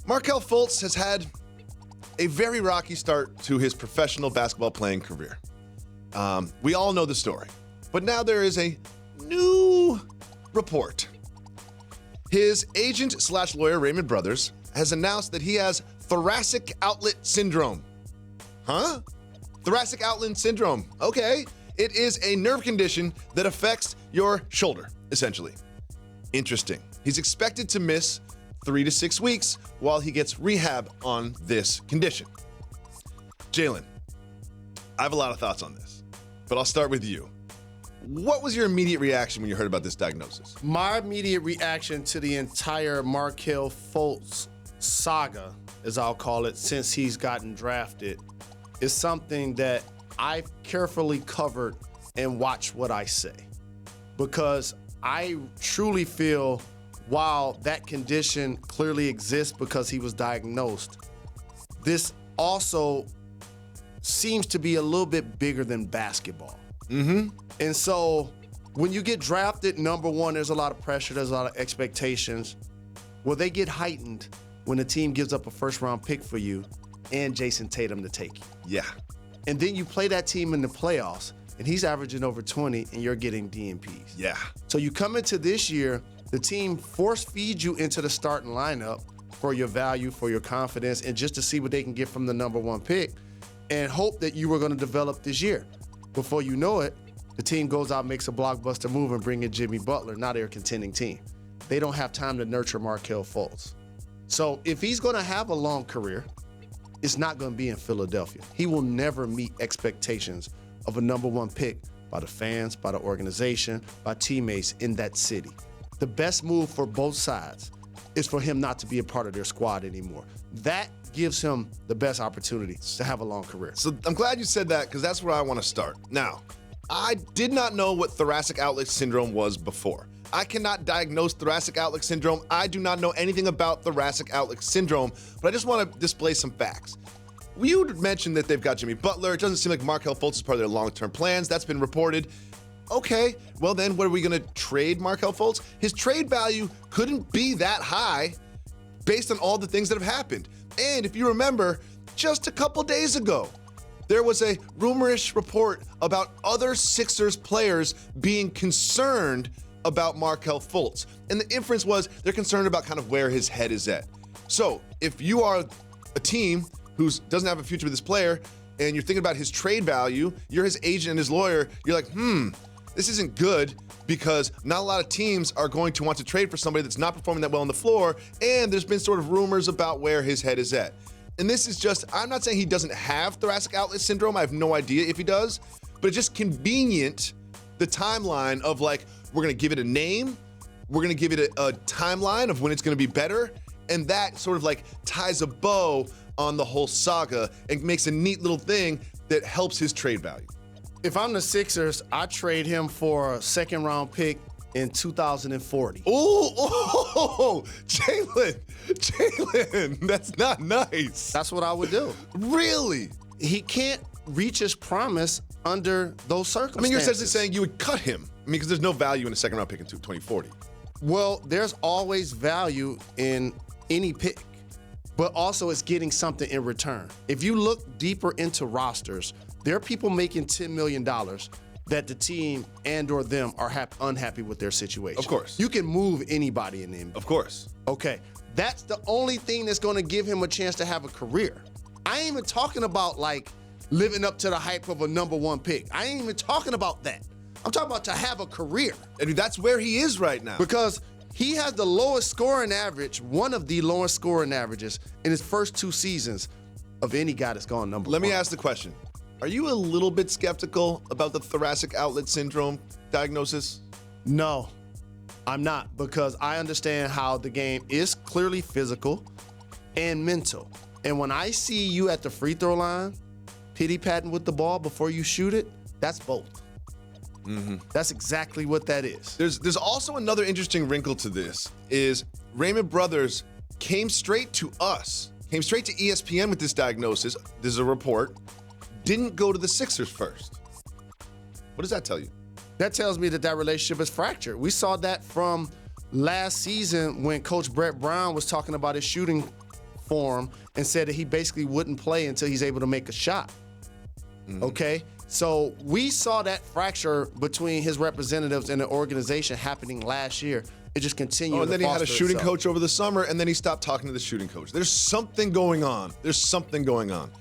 Markelle Fultz has had a very rocky start to his professional basketball playing career. We all know the story, but now there is a new report. His agent/lawyer, Raymond Brothers, has announced that he has thoracic outlet syndrome. Huh? Thoracic outlet syndrome. Okay. It is a nerve condition that affects your shoulder, essentially. Interesting. He's expected to miss 3 to 6 weeks while he gets rehab on this condition. Jalen, I have a lot of thoughts on this, but I'll start with you. What was your immediate reaction when you heard about this diagnosis? My immediate reaction to the entire Markelle Fultz saga, as I'll call it, since he's gotten drafted, is something that I've carefully covered and watched what I say. Because I truly feel while that condition clearly exists because he was diagnosed, this also seems to be a little bit bigger than basketball. And so when you get drafted number one, there's a lot of pressure, there's a lot of expectations. Well, they get heightened when a team gives up a first-round pick for you and Jason Tatum to take you. Yeah. And then you play that team in the playoffs, and he's averaging over 20, and you're getting DNPs. Yeah. So you come into this year, the team force feeds you into the starting lineup for your value, for your confidence, and just to see what they can get from the number one pick, and hope that you were going to develop this year. Before you know it, the team goes out, makes a blockbuster move, and bring in Jimmy Butler. Now they're a contending team. They don't have time to nurture Markelle Fultz. So if he's going to have a long career, it's not going to be in Philadelphia. He will never meet expectations of a number one pick by the fans, by the organization, by teammates in that city. The best move for both sides is for him not to be a part of their squad anymore. That gives him the best opportunity to have a long career. So I'm glad you said that because that's where I want to start. Now, I did not know what thoracic outlet syndrome was before. I cannot diagnose thoracic outlet syndrome. I do not know anything about thoracic outlet syndrome, but I just want to display some facts. You mentioned that they've got Jimmy Butler. It doesn't seem like Markelle Fultz is part of their long-term plans. That's been reported. Okay, well then, what are we going to trade Markelle Fultz? His trade value couldn't be that high based on all the things that have happened. And if you remember, just a couple days ago, there was a rumorish report about other Sixers players being concerned about Markelle Fultz. And the inference was they're concerned about kind of where his head is at. So if you are a team who doesn't have a future with this player and you're thinking about his trade value, you're his agent and his lawyer, you're like, this isn't good because not a lot of teams are going to want to trade for somebody that's not performing that well on the floor, and there's been sort of rumors about where his head is at. And this is just, I'm not saying he doesn't have thoracic outlet syndrome. I have no idea if he does, but it's just convenient, the timeline of like, we're going to give it a name, we're going to give it a timeline of when it's going to be better, and that sort of like ties a bow on the whole saga and makes a neat little thing that helps his trade value. If I'm the Sixers, I trade him for a second-round pick in 2040. Jalen, that's not nice. That's what I would do. Really? He can't reach his promise under those circumstances. I mean, you're essentially saying you would cut him. I mean, because there's no value in a second-round pick in 2040. Well, there's always value in any pick, but also it's getting something in return. If you look deeper into rosters, there are people making $10 million that the team and or them are unhappy with their situation. Of course. You can move anybody in the NBA. Of course. Okay, that's the only thing that's going to give him a chance to have a career. I ain't even talking about like living up to the hype of a number one pick. I ain't even talking about that. I'm talking about to have a career. I mean, that's where he is right now. Because he has the lowest scoring average, one of the lowest scoring averages in his first 2 seasons of any guy that's gone number one. Let me ask the question. Are you a little bit skeptical about the thoracic outlet syndrome diagnosis? No, I'm not, because I understand how the game is clearly physical and mental. And when I see you at the free throw line, pity-patting with the ball before you shoot it, that's both. That's exactly what that is. There's also another interesting wrinkle to this, is Raymond Brothers came straight to us, came straight to ESPN with this diagnosis. There's a report. Didn't go to the Sixers first. What does that tell you? That tells me that relationship is fractured. We saw that from last season when Coach Brett Brown was talking about his shooting form and said that he basically wouldn't play until he's able to make a shot. Okay? So we saw that fracture between his representatives and the organization happening last year. It just continued. And then he had a shooting itself. coach over the summer, and then he stopped talking to the shooting coach. There's something going on.